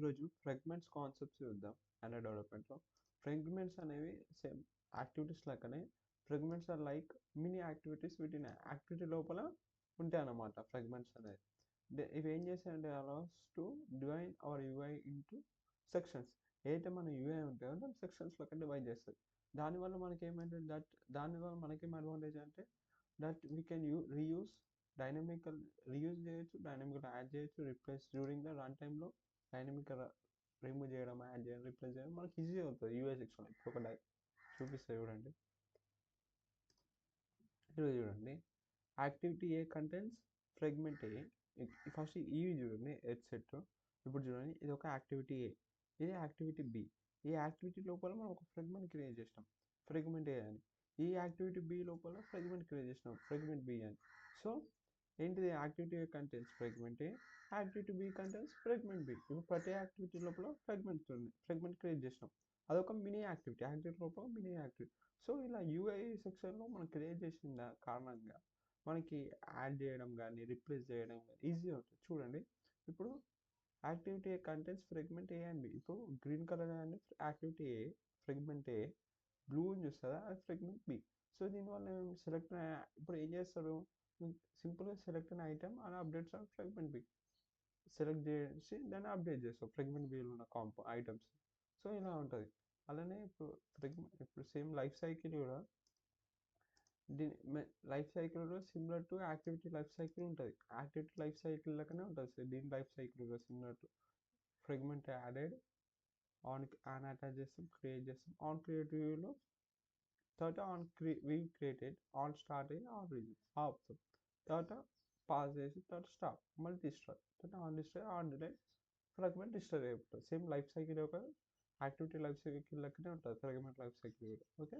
ఈరోజు fragments concepts చూద్దాం android డెవలప్మెంట్లో. ఫ్రాగ్మెంట్స్ అనేవి సేమ్ యాక్టివిటీస్ లాగానే fragments are like mini activities వీటిని యాక్టివిటీ లోపల ఉంటాయి అన్నమాట. ఫ్రాగ్మెంట్స్ అనేది ఇవి ఏం చేస్తాయంటే allows to divide our UI into sections. ఏదైతే మన యూఐ ఉంటుందో దాన్ని సెక్షన్స్లోకి డివైడ్ చేస్తుంది. దానివల్ల మనకి ఏమంటే దానివల్ల మనకేం అడ్వాంటేజ్ అంటే that we can reuse dynamical reuse చేయొచ్చు, డైనమికల్ యాడ్ చేయొచ్చు, రిప్లేస్ డ్యూరింగ్ ద రన్ టైంలో డైనమికల్ రిమూవ్ చేయడం, యాడ్ చేయడం, రిప్లేస్ చేయడం మనకి ఈజీ అవుతుంది యూఐ సెక్షన్. ఇప్పుడు ఒక చూపిస్తే చూడండి. ఇప్పుడు చూడండి, activity A contents fragment A. First ఇవి చూడండి ఎడ్ సెట్. ఇప్పుడు చూడండి ఇది ఒక యాక్టివిటీ ఏ, ఇది యాక్టివిటీ బి. ఈ యాక్టివిటీ లోపల మనం ఒక ఫ్రాగ్మెంట్ క్రియేట్ చేసినాం ఫ్రాగ్మెంట్ ఏ అని. ఈ యాక్టివిటీ బి లోపల ఫ్రాగ్మెంట్ క్రియేట్ చేసినాం ఫ్రాగ్మెంట్ బి అని. సో ఏంటిది activity A contents fragment A, activity B contents fragment B. ఇప్పుడు ప్రతి యాక్టివిటీ లోపల ఫ్రాగ్మెంట్ క్రియేట్ చేసినాం. అదొక మినీ యాక్టివిటీ, యాక్టివిటీ లోపల మినీ యాక్టివిటీ. సో ఇలా యూఐ సెక్షన్లో మనం క్రియేట్ చేసిన కారణంగా మనకి యాడ్ చేయడం కానీ రిప్లేస్ చేయడం కానీ ఈజీ అవుతుంది. చూడండి ఇప్పుడు activity A contents fragment A and B. ఇప్పుడు green colour and activity A fragment A, blue అని చూస్తుందా అది ఫ్రాగ్మెంట్ బి. సో దీనివల్ల సెలెక్ట్ ఇప్పుడు ఏం చేస్తాడు, సింపుల్గా సెలెక్ట్ అన్ ఐటమ్ అని updates on fragment B select చేసి దాన్ని అప్డేట్ చేస్తాం ఫ్రాగ్మెంట్ బిలో ఉన్న ఐటమ్స్. సో ఇలా ఉంటుంది. అలానే ఇప్పుడు సేమ్ లైఫ్ సైకిల్ కూడా లైఫ్ సైకిల్ కూడా similar to activity life cycle ఉంటుంది. యాక్టివిటీ లైఫ్ సైకిల్ లాగానే ఉంటుంది సార్ దీని లైఫ్ సైకిల్ కూడా similar to fragment added on attach చేస్తాం, క్రియేట్ చేస్తాం. ఆన్ క్రియేటివ్లో తర్వాత వీ క్రియేటెడ్ ఆన్ స్టార్ట్ అయ్యి ఆన్ రిలీజ్ ఆపుతాం, తర్వాత పాస్ చేసి తర్వాత స్టాప్, మళ్ళీ డిస్ట్రాయ్, తర్వాత on destroy on delight fragment destroy అయిపోతుంది. సేమ్ లైఫ్ సైకిల్ ఒక యాక్టివిటీ లైఫ్ సైకిల్ లెక్కనే ఉంటుంది ఫ్రాగ్మెంట్ లైఫ్ సైకిల్ కూడా. Okay,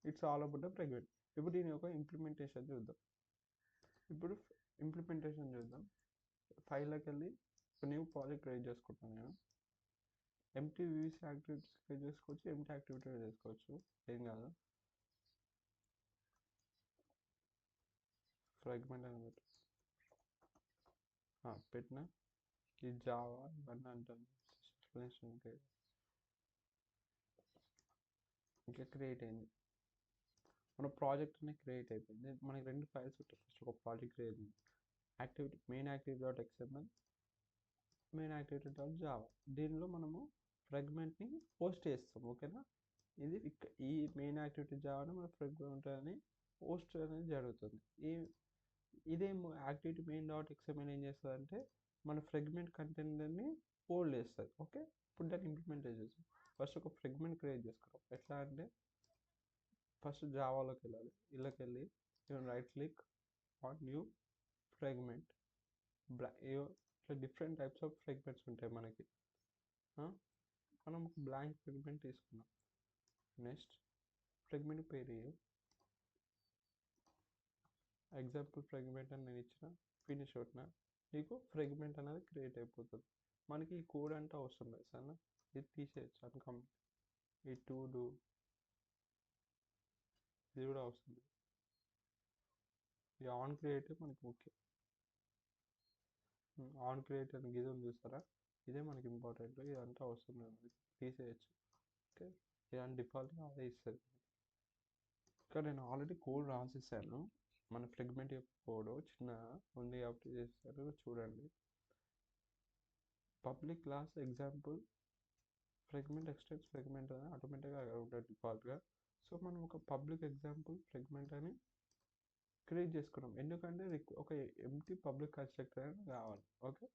it's all about the fragment. ఇప్పుడు దీని ఒక ఇంప్లిమెంటేషన్ చూద్దాం. ఇప్పుడు ఇంప్లిమెంటేషన్ చూద్దాం. ఫైల్లోకి వెళ్ళి ఒక న్యూ ప్రాజెక్ట్ క్రియేట్ చేసుకుంటాను నేను. ఎంటీ వివిస్ యాక్టివిటీస్ క్రియేట్ చేసుకోవచ్చు, ఎంటీ యాక్టివిటీ చేసుకోవచ్చు, ఏం కాదు. ఫ్రాగ్మెంట్ అని పెట్టిన ఈ జావా ఇవన్నీ అంటాను ఇంకా క్రియేట్ అయింది. మన ప్రాజెక్ట్ అనేది క్రియేట్ అయిపోయింది. మనకి 2 ఫైల్స్ ఉంటాయి. ఫస్ట్ ఒక ప్రాజెక్ట్ క్రియేట్ అయింది, activity main activity dot XML, main activity dot Java. దీనిలో మనము ఫ్రాగ్మెంట్ని పోస్ట్ చేస్తాం. ఓకేనా, ఇది ఈ మెయిన్ యాక్టివిటీ జావాని మన ఫ్రాగ్మెంట్ అని పోస్ట్ అనేది జరుగుతుంది. ఇదేమో యాక్టివిటీ మెయిన్ డాట్ ఎక్స్ఎంఎల్ ఏం చేస్తుంది అంటే మన ఫ్రాగ్మెంట్ కంటెంట్ని హోల్డ్ చేస్తుంది. ఓకే, ఇప్పుడు దాన్ని ఇంప్లిమెంట్ చేసేసి ఫస్ట్ ఒక ఫ్రాగ్మెంట్ క్రియేట్ చేసుకున్నాం. ఎట్లా అంటే ఫస్ట్ జావాలోకి వెళ్ళాలి. ఇళ్ళకి వెళ్ళి right click on new fragment. ఇట్లా డిఫరెంట్ టైప్స్ ఆఫ్ ఫ్రాగ్మెంట్స్ ఉంటాయి మనకి. మనం ఒక బ్లాంక్ ఫ్రాగ్మెంట్ తీసుకున్నాం. నెక్స్ట్ ఫ్రాగ్మెంట్ పేరు ఎగ్జాంపుల్ ఫ్రాగ్మెంట్ అని నేను ఇచ్చిన, ఫినిష్ కొట్టిన, మీకు ఫ్రాగ్మెంట్ అనేది క్రియేట్ అయిపోతుంది. మనకి ఈ కోడ్ అంటే అవసరం లేదు సార్, ఇది తీసేయచ్చు అన్కంప్లీట్. ఈ టు డూ ఇది కూడా అవసరం లేదు. ఇది ఆన్ క్రియేట్ మనకి ముఖ్యం. ఆన్ క్రియేట్ అని గిజం చూస్తారా, ఇదే మనకి ఇంపార్టెంట్. ఇదంతా అవసరం లేదు, తీసేయచ్చు. ఓకే, ఇదంతా డిఫాల్ట్గా అదే ఇస్తుంది. ఇక్కడ నేను ఆల్రెడీ కోడ్ రాసేసాను. మన ఫ్రాగ్మెంట్ కోడ్ చిన్న ఉంది కాబట్టి చేస్తారు, చూడండి. Public class example fragment extends fragment అని ఆటోమేటిక్గా ఉంటుంది డిఫాల్ట్గా. సో మనం ఒక పబ్లిక్ ఎగ్జాంపుల్ ఫ్రాగ్మెంట్ అని క్రియేట్ చేసుకున్నాం. ఎందుకంటే ఒక ఎంటీ పబ్లిక్ కన్స్ట్రక్టర్ అని కావాలి. ఓకే,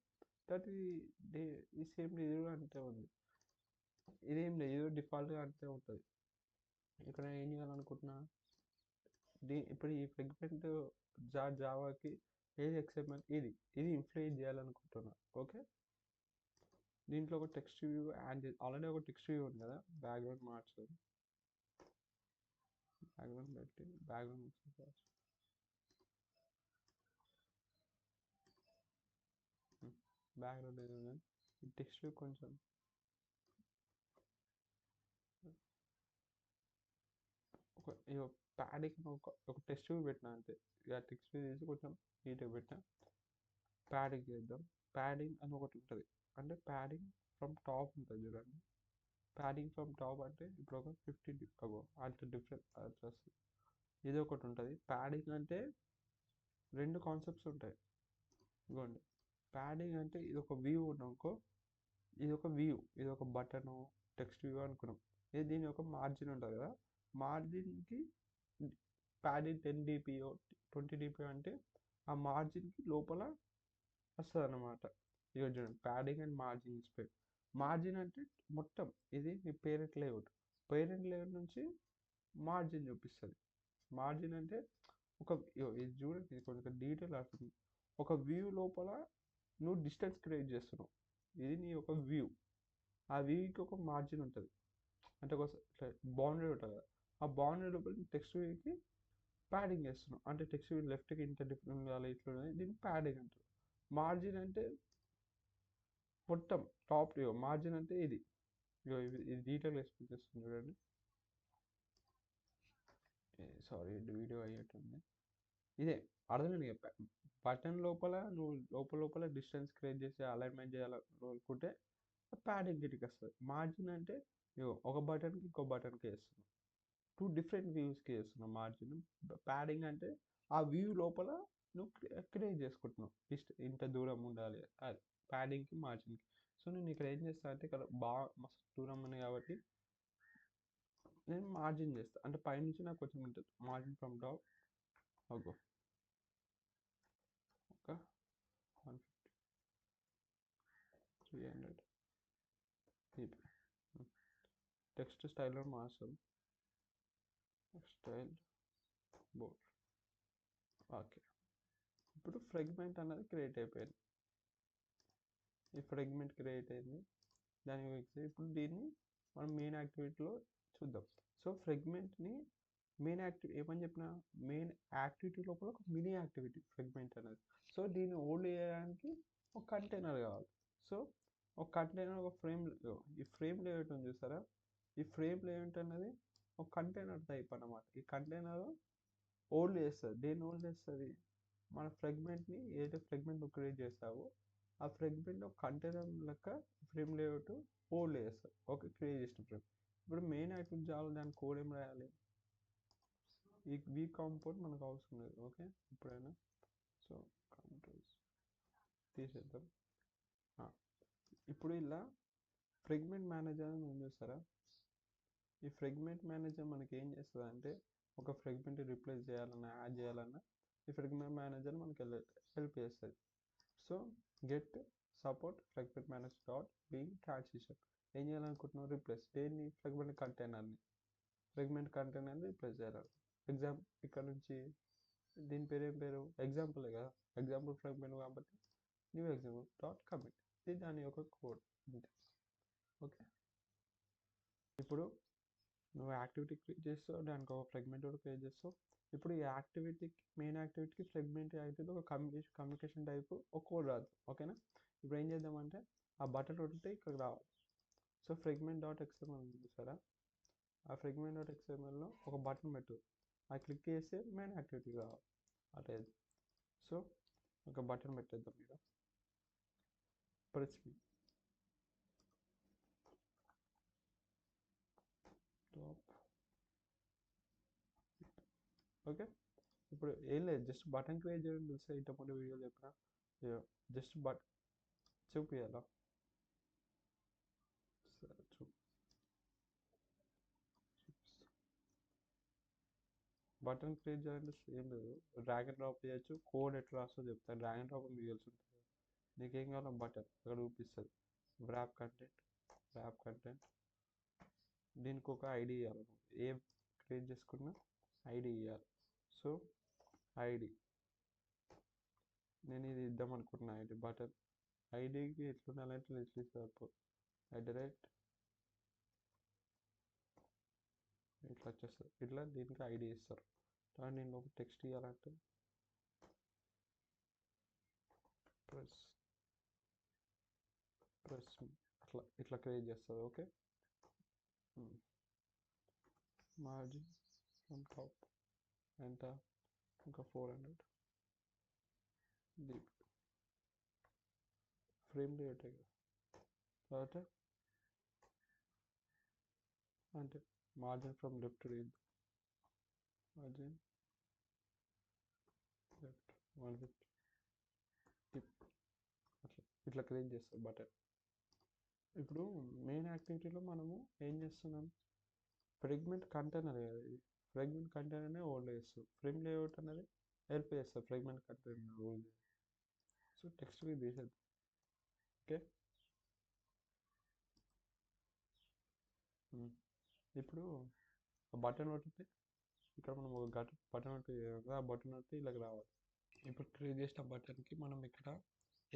దట్ ఈ సేమ్ ఇది కూడా అంతే ఉంది. ఇదేం లేదు, ఇది డిఫాల్ట్గా అంతే ఉంటుంది. ఇక్కడ ఏం చేయాలనుకుంటున్నా, ఇప్పుడు ఈ ఫ్రాగ్మెంట్ జావాకి ఏది ఎక్స్ఎంఎల్ ఇది ఇన్ఫ్లుయెన్స్ చేయాలనుకుంటున్నా. ఓకే, దీంట్లో ఒక టెక్స్ట్ వ్యూ యాడ్ ఆల్రెడీ ఒక టెక్స్ట్ వ్యూ ఉంది కదా, బ్యాక్గ్రౌండ్ మార్చాలి. బ్యాక్గ్రౌండ్ పెట్టి బ్యాక్గ్రౌండ్ ఏదైనా ఈ టెక్స్ట్ వ్యూ కొంచెం ఒక ప్యాడింగ్ ఒక టెక్స్ట్ వ్యూ పెట్టినా అంతే. ఇక టెక్స్ట్ వ్యూ తీసి కొంచెం నీట్గా పెట్టినా. ప్యాడింగ్ చేద్దాం. ప్యాడింగ్ అని ఒకటి ఉంటుంది, అంటే ప్యాడింగ్ ఫ్రమ్ టాప్ ఉంటుంది చూడండి. ప్యాడింగ్ ఫ్రమ్ టాప్ అంటే ఇప్పుడు ఒక 50 అంటే డిఫరెంట్ అట్లా వస్తుంది. ఇది ఒకటి ఉంటుంది. ప్యాడింగ్ అంటే రెండు కాన్సెప్ట్స్ ఉంటాయి. ఇదిగోండి, ప్యాడింగ్ అంటే ఇది ఒక వ్యూ అనుకో, ఇది ఒక వ్యూ, ఇది ఒక బటను టెక్స్ట్ వ్యూ అనుకున్నాం. ఇది దీని ఒక మార్జిన్ ఉంటుంది కదా, మార్జిన్కి ప్యాడింగ్ 10 dpo 20 dpo అంటే ఆ మార్జిన్కి లోపల వస్తుంది అన్నమాట. ఇక చూడండి, padding and margin spread. Margin అంటే మొత్తం ఇది మీ పేరెంట్ లేఅవుట్, పేరెంట్ లేఅవుట్ నుంచి మార్జిన్ చూపిస్తుంది. మార్జిన్ అంటే ఇది చూడండి, ఇది కొంచెం డీటెయిల్ అవుతుంది. ఒక వ్యూ లోపల నువ్వు డిస్టెన్స్ క్రియేట్ చేస్తున్నావు, ఇది నీ ఒక వ్యూ. ఆ వ్యూకి ఒక మార్జిన్ ఉంటుంది, అంటే ఒక బౌండరీ ఉంటుంది కదా, ఆ బౌండరీ లోపల టెక్స్ట్ వ్యూకి ప్యాడింగ్ చేస్తున్నావు, అంటే టెక్స్ట్ వ్యూ లెఫ్ట్కి ఇంత డిఫరెంట్ ఉండాలి, ఇట్లా దీన్ని ప్యాడింగ్ అంటారు. మార్జిన్ అంటే మొత్తం టాప్ వ్యూ. మార్జిన్ అంటే ఇది ఇది డీటెయిల్ ఎక్స్ప్లెయిన్ చేస్తుంది చూడండి. సారీ, వీడియో అయ్యేటుంది. ఇదే అర్థమైంది. బటన్ లోపల నువ్వు లోపల డిస్టెన్స్ క్రియేట్ చేసి అలైన్మెంట్ చేయాలనుకుంటే ప్యాడింగ్ గిటికి వస్తుంది. మార్జిన్ అంటే ఒక బటన్కి ఇంకో బటన్కి వేస్తున్నాం, 2 డిఫరెంట్ వ్యూస్కి వేస్తున్నాం మార్జిన్. ప్యాడింగ్ అంటే ఆ వ్యూ లోపల నువ్వు క్రియేట్ చేసుకుంటున్నావు, ఇంత దూరం ఉండాలి, అది ప్యాడింగ్కి మార్జిన్కి. సో నేను ఇక్కడ ఏం చేస్తాను అంటే, ఇక్కడ బాగా మస్తు దూరం ఉంది కాబట్టి నేను మార్జిన్ చేస్తాను, అంటే పైనుంచి నాకు కొంచెం ఉంటుంది మార్జిన్ ఫ్రమ్ టాప్. ఓకే, ఒక 150 300 టెక్స్ట్ స్టైల్లో మార్చాలి, స్టైల్ బోర్డ్. ఓకే, ఇప్పుడు ఫ్రెగ్మెంట్ అనేది క్రియేట్ అయిపోయింది. ఈ ఫ్రెగ్మెంట్ క్రియేట్ అయింది, దాని ఇప్పుడు దీన్ని మనం మెయిన్ యాక్టివిటీలో చూద్దాం. సో ఫ్రెగ్మెంట్ని మెయిన్ యాక్టివిటీ ఏమని చెప్పిన, మెయిన్ యాక్టివిటీ లోపల ఒక మినీ యాక్టివిటీ ఫ్రెగ్మెంట్ అనేది. సో దీన్ని హోల్డ్ చేయడానికి ఒక కంటైనర్ కావాలి. సో ఒక కంటైనర్, ఒక ఫ్రేమ్, ఈ ఫ్రేమ్ లేఅవుట్ ఉంది చూసారా, ఈ ఫ్రేమ్ లేఅవుట్ అనేది ఒక కంటైనర్ టైప్ అన్నమాట. ఈ కంటైనర్ హోల్డ్ చేస్తుంది. దేన్ని హోల్డ్ చేస్తుంది, మన ఫ్రెగ్మెంట్ని, ఏదైతే ఫ్రెగ్మెంట్ నువ్వు క్రియేట్ చేస్తావో ఆ ఫ్రెగ్మెంట్ ఒక కంటైనర్ లెక్క ఫ్రేమ్ లేఅవుట్ హోల్డ్ చేస్తుంది. ఓకే, క్రియేట్ చేసిన ఫ్రేమ్. ఇప్పుడు మెయిన్ యాక్టివిటీ చాలు, దాని కోడ్ ఏం రాయాలి, ఈ వీ కాంపౌండ్ మనకు అవసరం లేదు. ఓకే, ఇప్పుడైనా సో కంట్రోల్స్ తీసేద్దాం. ఇప్పుడు ఇలా ఫ్రెగ్మెంట్ మేనేజర్ అని ఉంది చూస్తారా, ఈ ఫ్రెగ్మెంట్ మేనేజర్ మనకి ఏం చేస్తుంది అంటే, ఒక ఫ్రెగ్మెంట్ రిప్లేస్ చేయాలన్నా యాడ్ చేయాలన్నా ఈ ఫ్రెగ్మెంట్ మేనేజర్ మనకి హెల్ప్ చేస్తుంది. So get support ఫ్రెగ్మెంట్ manager dot being transition. ఏం చేయాలనుకుంటున్నావు, రిప్లేస్ దేన్ని, ఫ్రెగ్మెంట్ కంటైనర్ని రిప్లేస్ చేయాలి. ఇక్కడ నుంచి దీని పేరు ఏం పేరు, ఎగ్జాంపులే కదా, ఎగ్జాంపుల్ ఫ్రెగ్మెంట్ కాబట్టి న్యూ ఎగ్జాంపుల్ డాట్ కమిట్, ఇది దాని యొక్క కోడ్ అంతే. ఓకే, ఇప్పుడు నువ్వు యాక్టివిటీ క్రియేట్ చేస్తావు, దానికి ఒక ఫ్రెగ్మెంట్ కూడా క్రియేట్ చేస్తావు. ఇప్పుడు ఈ యాక్టివిటీకి, మెయిన్ యాక్టివిటీకి ఫ్రెగ్మెంట్ యాక్టివిటీ ఒక కమ్యూనికేషన్ టైప్ ఒక కోడ్ రాదు. ఓకేనా, ఇప్పుడు ఏం చేద్దామంటే ఆ బటన్ ఉంటే ఇక్కడ రావాలి. సో ఫ్రెగ్మెంట్ డాట్ ఎక్స్ఎంఎల్ చూసారా, ఆ ఫ్రెగ్మెంట్ డాట్ ఎక్స్ఎంఎల్లో ఒక బటన్ పెట్టు, అది క్లిక్ చేస్తే మెయిన్ యాక్టివిటీ రావాలి అదే. సో ఒక బటన్ పెట్టేద్దాం, ఇక్కడ ప్రెస్ టాప్. ఓకే, ఇప్పుడు ఏం లేదు, జస్ట్ బటన్ క్రియేట్ చేయడం తెలుసా, ఇంతకుముందు వీడియో చెప్పిన జస్ట్ చూపియాలా, బటన్ క్రియేట్ చేయాలంటే సేమ్ లేదు, డ్రాగ్ అండ్ డ్రాప్ చేయొచ్చు, కోడ్ ఎట్లా రాస్తో చెప్తాను, డ్రాగ్ అండ్ డ్రాప్ మీకు తెలిసి ఉంటుంది. నీకేం కావాలో బటన్ అక్కడ చూపిస్తుంది, వ్రాప్ కంటెంట్, దీనికి ఒక ఐడి ఇవ్వాలి, ఏం క్రియేట్ చేసుకున్నా ఐడి ఇవ్వాలి. సో ఐడి నేను ఇది ఇద్దాం అనుకుంటున్నా, ఐడి బటన్ ఐడికి ఎట్లుండాలంటే ఇట్లా సరిపోదు, @ ఇట్లా వచ్చేస్తుంది, ఇట్లా దీనికి ఐడి ఇస్తారు. కానీ నేను ఒక టెక్స్ట్ ఇవ్వాలంటే ప్రెస్ ఇట్లా క్రియేట్ చేస్తుంది. ఓకే, మార్జిన్ ఫ్రమ్ టాప్ ఎంత, ఇంకా 400 డీప్ ఫ్రేమ్ లేఅవుట్ తర్వాత అంటే margin from left read margin left margin tip అట్లా ఇట్లా క్రియేట్ చేస్తాం బటన్. ఇప్పుడు మెయిన్ యాక్టివిటీలో మనము ఏం చేస్తున్నాం, ఫ్రాగ్మెంట్ కంటైనర్ కదా ఇది, ఫ్రాగ్మెంట్ కంటైనర్నే హోల్డ్ చేస్తాం, ఫ్రేమ్ లేఅవుట్ అనేది హెల్ప్ చేస్తుంది ఫ్రాగ్మెంట్ కంటైనర్ హోల్డ్. సో టెక్స్ట్కి తీసేద్దాం. ఓకే, ఇప్పుడు బటన్ కొట్టితే ఇక్కడ మనం ఒక బటన్ కొట్టి ఆ బటన్ కొట్టి ఇలాగ రావాలి. ఇప్పుడు క్రియేట్ చేసిన బటన్కి మనం ఇక్కడ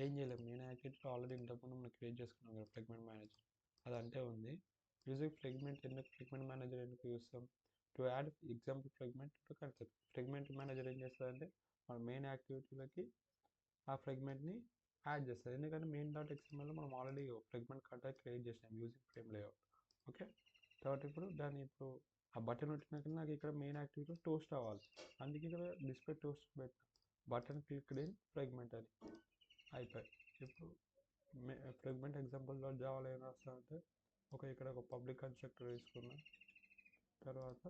ఏం చేయలేము, మెయిన్ యాక్టివిటీలో ఆల్రెడీ ఇంతకుముందు మనం క్రియేట్ చేసుకున్నాం కదా ఫ్రాగ్మెంట్ మేనేజర్, అది అంటే ఉంది. యూజింగ్ ఫ్రాగ్మెంట్ ఎందుకు ఫ్రాగ్మెంట్ మేనేజర్ ఎందుకు చూస్తాం, to add example fragment to concept. Fragment manager ఏం చేస్తుందంటే మన మెయిన్ యాక్టివిటీలకి ఆ ఫ్రాగ్మెంట్ని యాడ్ చేస్తుంది, ఎందుకంటే మెయిన్ డాట్ ఎక్స్ఎంఎల్లో మనం ఆల్రెడీ ఫ్రాగ్మెంట్ కంటెంట్ క్రియేట్ చేసాం యూజింగ్ ఫ్రేమ్ లేఅవుట్. ఓకే, తర్వాత ఇప్పుడు దాన్ని ఇప్పుడు ఆ బటన్ పెట్టినాక నాకు ఇక్కడ మెయిన్ యాక్టివిటీలో టోస్ట్ అవ్వాలి, అందుకే ఇక్కడ డిస్ప్లే టోస్ట్ పెట్టిన బటన్ క్లిక్డ్ ఇన్ ఫ్రాగ్మెంట్ అని అయిపోయి. ఇప్పుడు ఫ్రాగ్మెంట్ ఎగ్జాంపుల్లో జావాలో ఏం రాస్తామంటే ఇక్కడ ఒక పబ్లిక్ కన్స్ట్రక్టర్ తీసుకున్నాం, తర్వాత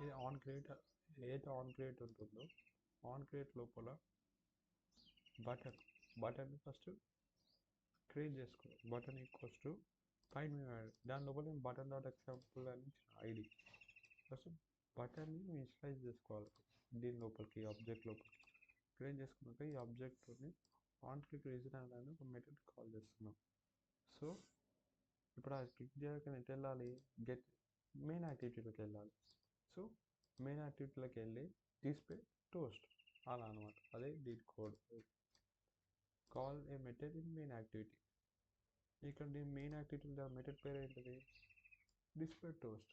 ఇది ఆన్ క్రియేట్, ఏదైతే ఆన్ క్రియేట్ ఉంటుందో ఆన్ క్రియేట్ లోపల బటన్ ఫస్ట్ క్రియేట్ చేసుకోవాలి, button equals to find new ID, దాని లోపల నేను బటన్ డాట్ ఎగ్జాంపుల్ అని ఐడి. ఫస్ట్ బటన్ని ఇనిషియలైజ్ చేసుకోవాలి దీని లోపలికి, ఆబ్జెక్ట్ లోపలికి. క్రియేట్ చేసుకున్నాక ఈ ఆబ్జెక్ట్ని ఆన్ క్లిక్ రీజన్ అనేది ఒక మెథడ్ కాల్ చేస్తున్నాం. సో ఇప్పుడు అది క్లిక్ చేయక ఎటు వెళ్ళాలి, గెట్ మెయిన్ యాక్టివిటీలోకి వెళ్ళాలి. సో మెయిన్ యాక్టివిటీలోకి వెళ్ళి డిస్ప్లే టోస్ట్ అలా అనమాట, అదే దీని code. Call A method in main activity, ఇక్కడ దీని మెయిన్ యాక్టివిటీలో మెథడ్ పేరు ఏంటిది, డిస్ప్లే టోస్ట్.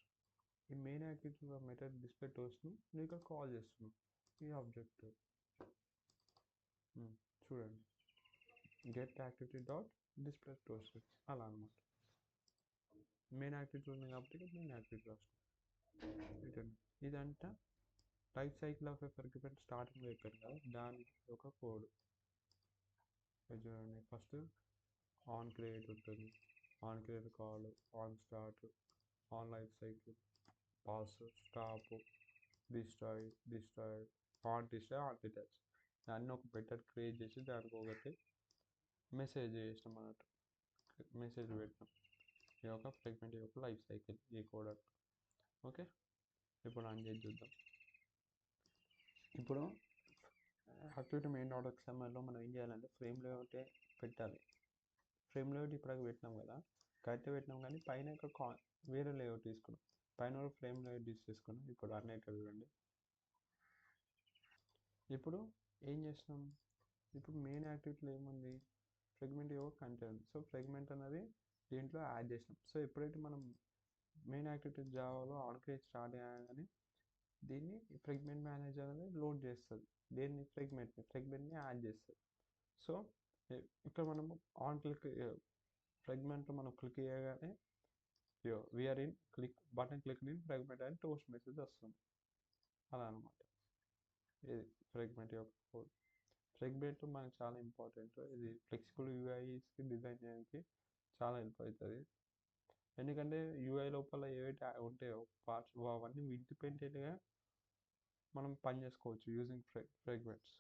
ఈ మెయిన్ యాక్టివిటీలో మెథడ్ డిస్ప్లే టోస్ట్ని నేను ఇక్కడ కాల్ చేస్తున్నాను ఈ ఆబ్జెక్ట్. చూడండి, get activity dot display toast అలా అనమాట. మెయిన్ యాక్టివిటీ ఉంది కాబట్టి మెయిన్ యాక్టివిటీ రాస్తాం. ఇదంతా life cycle of a fragment స్టార్టింగ్లో చెప్పాను కదా, దానికి ఒక కోడ్. చూడండి, ఫస్ట్ ఆన్ క్రియేట్ ఉంటుంది, on create call, on start, on life cycle, pass, stop, destroy, on destroy, on detach, దాన్ని ఒక మెథడ్ క్రియేట్ చేసి దానికి ఒకటి మెసేజ్ చేసినాం అన్నట్టు, మెసేజ్ పెట్టినాం. ఈ యొక్క ఫ్రాగ్మెంట్ యొక్క లైఫ్ సైకిల్ ఈ కోడ్ అట్లా. ఓకే, ఇప్పుడు రన్ చేసి చూద్దాం. ఇప్పుడు యాక్టివిటీ మెయిన్ డాట్ ఎక్స్ఎంఎల్లో మనం ఏం చేయాలంటే ఫ్రేమ్ లేఅవుటే పెట్టాలి. ఫ్రేమ్ లేఅవుట్ ఇప్పుడు పెట్టినాం కదా, కరెక్ట్ పెట్టినాం, కానీ పైన ఇక్కడ వేరే లేఅవుట్ తీసుకున్నాం, పైన ఫ్రేమ్ లేఅవుట్ తీసుకున్నాం. ఇప్పుడు రన్ అయితే చూడండి. ఇప్పుడు ఏం చేస్తున్నాం, ఇప్పుడు మెయిన్ యాక్టివిటీలో ఏముంది, ఫ్రాగ్మెంట్ యొక్క కంటెంట్. సో ఫ్రాగ్మెంట్ అనేది దీంట్లో యాడ్ చేసినాం. సో ఎప్పుడైతే మనం మెయిన్ యాక్టివిటీ జావాలో ఆన్ క్రియేట్ స్టార్ట్ చేయగానే దీన్ని ఫ్రాగ్మెంట్ మేనేజర్ అనేది లోడ్ చేస్తుంది, దీన్ని ఫ్రాగ్మెంట్ని యాడ్ చేస్తుంది. సో ఇక్కడ మనము ఆన్ క్లిక్ ఫ్రాగ్మెంట్లో మనం క్లిక్ చేయగానే we are in click button click in fragment అని టోస్ట్ మెసేజ్ వస్తుంది అలా అనమాట. ఇది ఫ్రాగ్మెంట్ యొక్క కోడ్. ఫ్రాగ్మెంట్ మనకు చాలా ఇంపార్టెంట్, ఇది ఫ్లెక్సిబుల్ యూఐస్కి డిజైన్ చేయడానికి చాలా హెల్ప్ అవుతుంది, ఎందుకంటే యూఐ లోపల ఏవైతే ఉంటాయో పార్ట్స్ అవన్నీ ఇండిపెండెంట్గా మనం పని చేసుకోవచ్చు యూజింగ్ ఫ్రాగ్మెంట్స్.